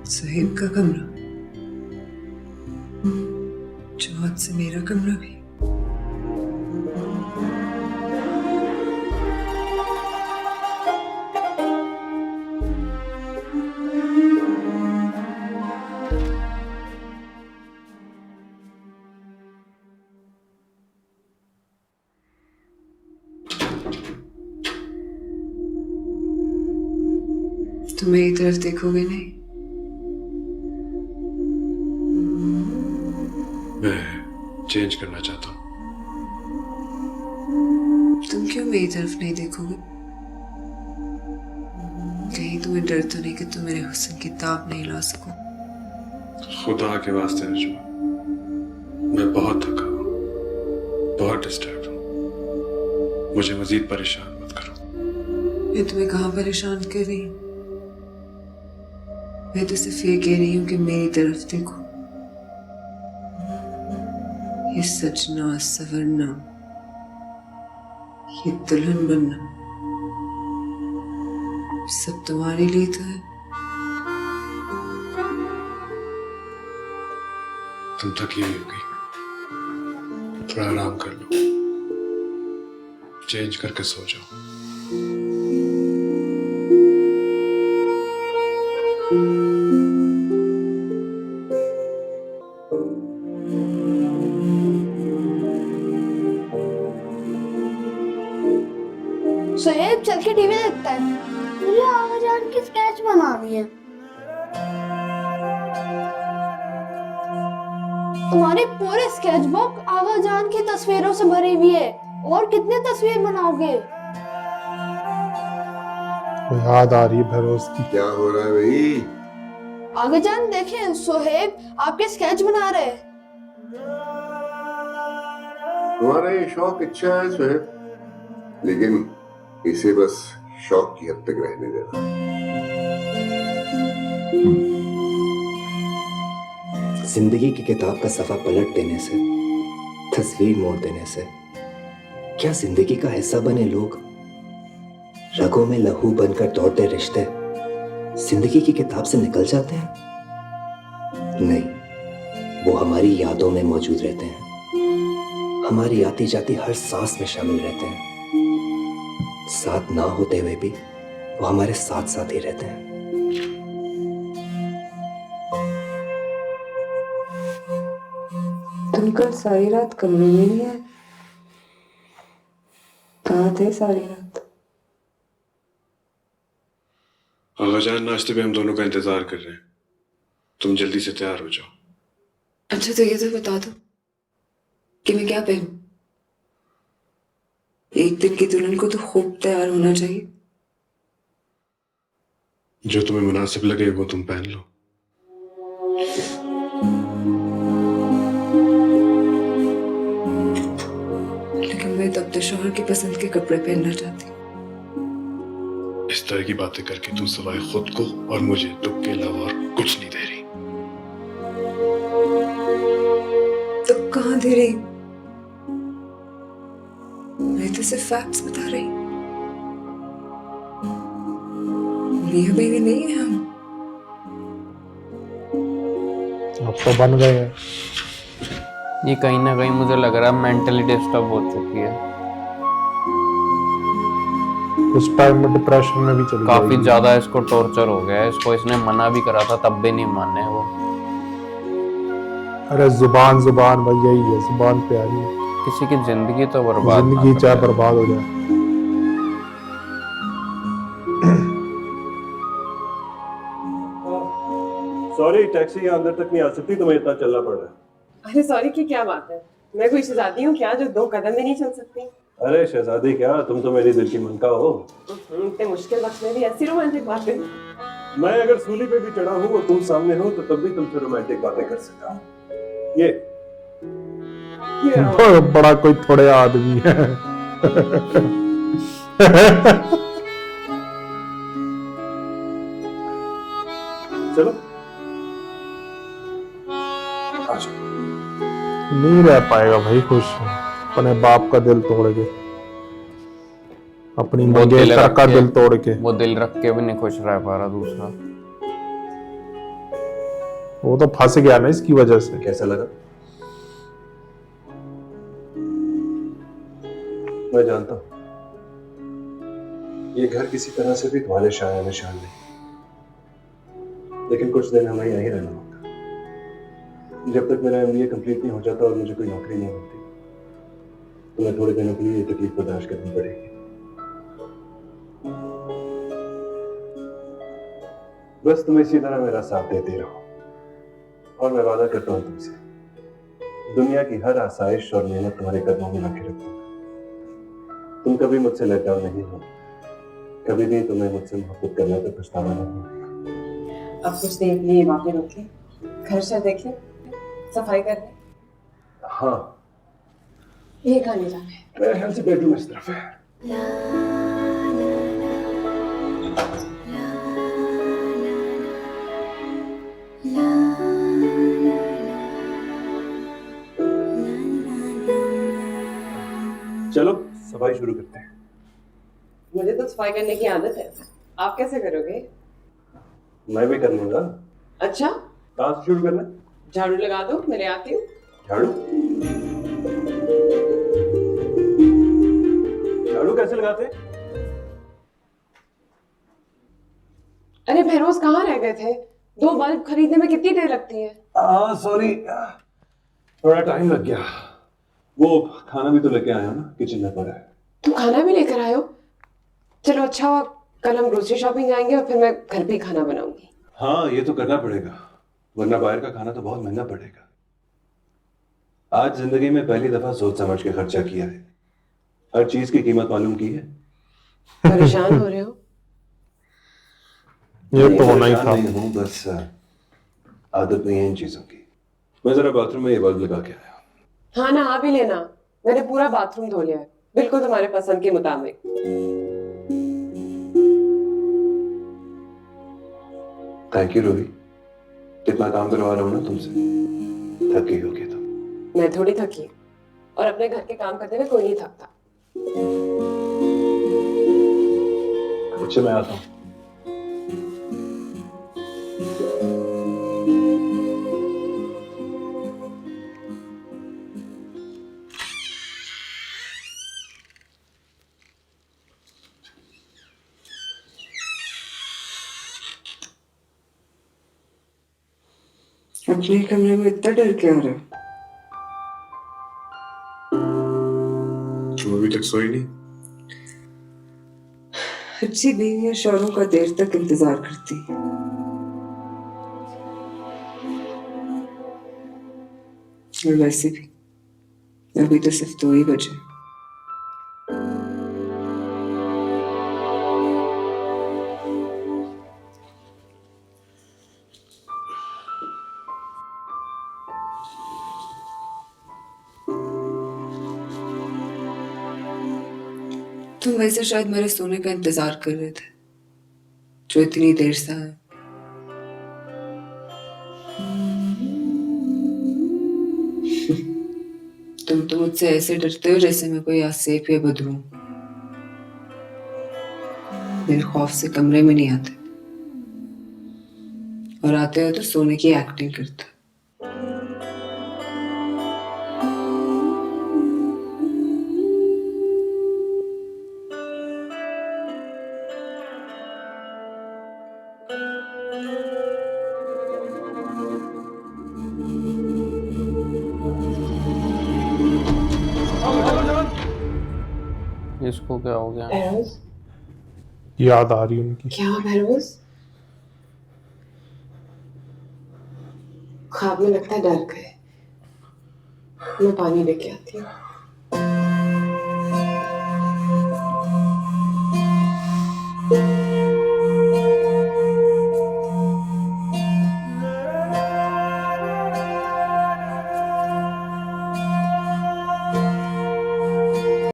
सुहेब का कमरा, जो आज से मेरा कमरा भी। तुम मेरी तरफ देखोगे नहीं? मैं चेंज करना चाहता हूँ। तुम क्यों मेरी तरफ नहीं देखोगे? कहीं तुम्हें डर तो नहीं कि तुम मेरे हुस्न की ताब नहीं ला सको? खुदा के वास्ते नजमा, मैं बहुत थका हूँ, बहुत डिस्टर्ब हूँ। मुझे मजीद परेशान मत करो। मैं तुम्हें कहाँ परेशान कर रही हूँ? मैं तो सिर्फ ये कह रही हूँ कि मेरी तरफ देखो। ये सजना, सवरना, ये दुल्हन बनना, सब तुम्हारे लिए तो है। तुम थकी हुई होगी, थोड़ा आराम कर लो, चेंज करके सो जाओ। सुहेब चल के टीवी देखता है। मुझे आगा जान की स्केच बनानी है। तुम्हारी पूरी स्केच बुक आगा जान की तस्वीरों से भरी हुई है। और कितनी तस्वीर बनाओगे? याद आ रही है भरोस की। क्या हो रहा है भाई? आगा जान देखें, सुहेब आपके स्केच बना रहे हैं। तुम्हारा ये शौक अच्छा है सुहेब, लेकिन इसे बस शौक की हद तक रहने देना। जिंदगी की किताब का सफा पलट देने से, तस्वीर मोड़ देने से क्या जिंदगी का हिस्सा बने लोग? रगों में लहू बनकर दौड़ते रिश्ते जिंदगी की किताब से निकल जाते हैं? नहीं, वो हमारी यादों में मौजूद रहते हैं, हमारी आती जाती हर सांस में शामिल रहते हैं। साथ ना होते हुए भी वो हमारे साथ साथ ही रहते हैं। तुम कल सारी रात कमरे में नहीं आए? कहाँ थे सारी रात? आगाजान नाश्ते पे हम दोनों का इंतजार कर रहे हैं, तुम जल्दी से तैयार हो जाओ। अच्छा तो ये तो बता दो कि मैं क्या पहनूं? एक दिन की दुल्हन को तो खूब तैयार होना चाहिए। जो तुम्हें मुनासिब लगे वो तुम पहन लो। लेकिन मैं तब तो शौहर की पसंद के कपड़े पहनना चाहती हूँ। इस तरह की बातें करके तुम सिवाय खुद को और मुझे दुख के अलावा और कुछ नहीं दे रही। तो कहाँ दे रही हूँ? मैं तो सिर्फ फैक्ट्स बता रही हूँ। मियां बीवी नहीं है हम। अब तो बन गए हैं। ये कहीं ना कहीं मुझे लग रहा है मेंटली डिस्टर्ब हो चुकी है, उस टाइम में डिप्रेशन में भी चली काफी जाएगी। ज्यादा इसको टॉर्चर हो गया है। इसको इसने मना भी करा था तब भी नहीं माने वो। अरे जुबान जुबान भाई, यही है, जुबान प्यारी है। किसी की जिंदगी तो बर्बाद ना जिंदगी कर चाहे दे। बर्बाद हो जाए। सॉरी, टैक्सी यहाँ अंदर तक नहीं आ सकती, तुम्हें इतना चलना पड़ रहा है। अरे सॉरी की क्या बात है? मैं कोई शहजादी हूँ क्या जो 2 कदम भी नहीं चल सकती? अरे शहजादी क्या, तुम तो मेरी दिल की मनका हो। इतने मुश्किल वक्त में भी ऐसी रोमांटिक बातें। मैं अगर सूली पे भी चढ़ा हूँ और तुम सामने हो तो तब भी तुमसे रोमांटिक बातें कर सकता हूँ। ये बड़ा कोई थोड़े आदमी है। चलो नहीं रह पाएगा भाई खुश अपने बाप का दिल तोड़ के, अपनी वो दिल मंगेतर रख का के- दिल तोड़ के। वो दिल रख के भी नहीं खुश रह पा रहा दूसरा। वो तो फंस गया ना इसकी वजह से। कैसा लगा? मैं जानता हूं ये घर किसी तरह से भी तुम्हारे शाया निशान नहीं, लेकिन कुछ दिन हमें यहीं रहना होगा। जब तक मेरा MBA कंप्लीट नहीं हो जाता और मुझे कोई नौकरी नहीं मिलती, तो मैं थोड़े दिनों के लिए ये तकलीफ बर्दाश्त करनी पड़ेगी। बस तुम इसी तरह मेरा साथ देते रहो, और मैं वादा करता हूँ तुमसे, दुनिया की हर आसाइश और मेहनत तुम्हारे कदमों में रखे रखूंगा। तुम कभी मुझसे लेट डाउन नहीं हो, कभी भी तुम्हें मुझसे मोहब्बत करने पर पछतावा नहीं होगा। अब कुछ देर के लिए वापस रुके, घर से देखे, सफाई कर ले। हाँ, ये कहाँ ले जाना है? मेरे ख्याल से बेडरूम इस तरफ है। चलो सफाई शुरू करते हैं। मुझे तो सफाई करने की आदत है, आप कैसे करोगे? मैं भी कर लूंगा। अच्छा, कहाँ से शुरू करना है? झाड़ू लगा दो, मैं ले आती हूँ। झाड़ू? झाड़ू कैसे लगाते हैं? अरे भैरोज कहाँ रह गए थे? 2 बल्ब खरीदने में कितनी देर लगती है? सॉरी, थोड़ा टाइम लग गया। वो खाना भी तो लेके आया हूं ना, किचन में पड़ा है। तुम खाना भी लेकर आए हो? चलो अच्छा हुआ, कल हम ग्रोसरी शॉपिंग जाएंगे और फिर मैं घर पे ही खाना बनाऊंगी। हाँ, ये तो करना पड़ेगा, वरना बाहर का खाना तो बहुत महंगा पड़ेगा। आज जिंदगी में पहली दफा सोच समझ के खर्चा किया है, हर चीज की कीमत मालूम की है। परेशान हो रहे हो? ये तो होना ही था। नहीं हूँ, बस आदत नहीं है इन चीजों की। मैं जरा बाथरूम में ये बल्ब लगा के आया। हाँ नहा भी लेना, मैंने पूरा बाथरूम धो लिया है, बिल्कुल तुम्हारे पसंद के मुताबिक। थैंक यू रूबी, कितना काम करवा रहा हूँ ना तुमसे, थक गई होगी तुम। मैं थोड़ी थकी, और अपने घर के काम करते हुए कोई नहीं थकता। अच्छा, मैं आता हूँ। अपने कमरे में इतना डर क्यों रहे हो? तुम अभी तक सोई नहीं? अच्छी बीवियां शौहरों का देर तक इंतजार करती हैं। और वैसे भी अभी तो सिर्फ 2 ही बजे। तुम वैसे शायद मेरे सोने का इंतजार कर रहे थे, जो इतनी देर से आया। तुम तो मुझसे ऐसे डरते हो जैसे मैं कोई आसेफ या बदरू। मेरे खौफ से कमरे में नहीं आते, और आते हो तो सोने की एक्टिंग करते हो। इसको क्या हो गया? भैरोज, याद आ रही उनकी। क्या हुआ भैरोज? ख्वाब में लगता है डर गए। मैं पानी लेके आती हूँ।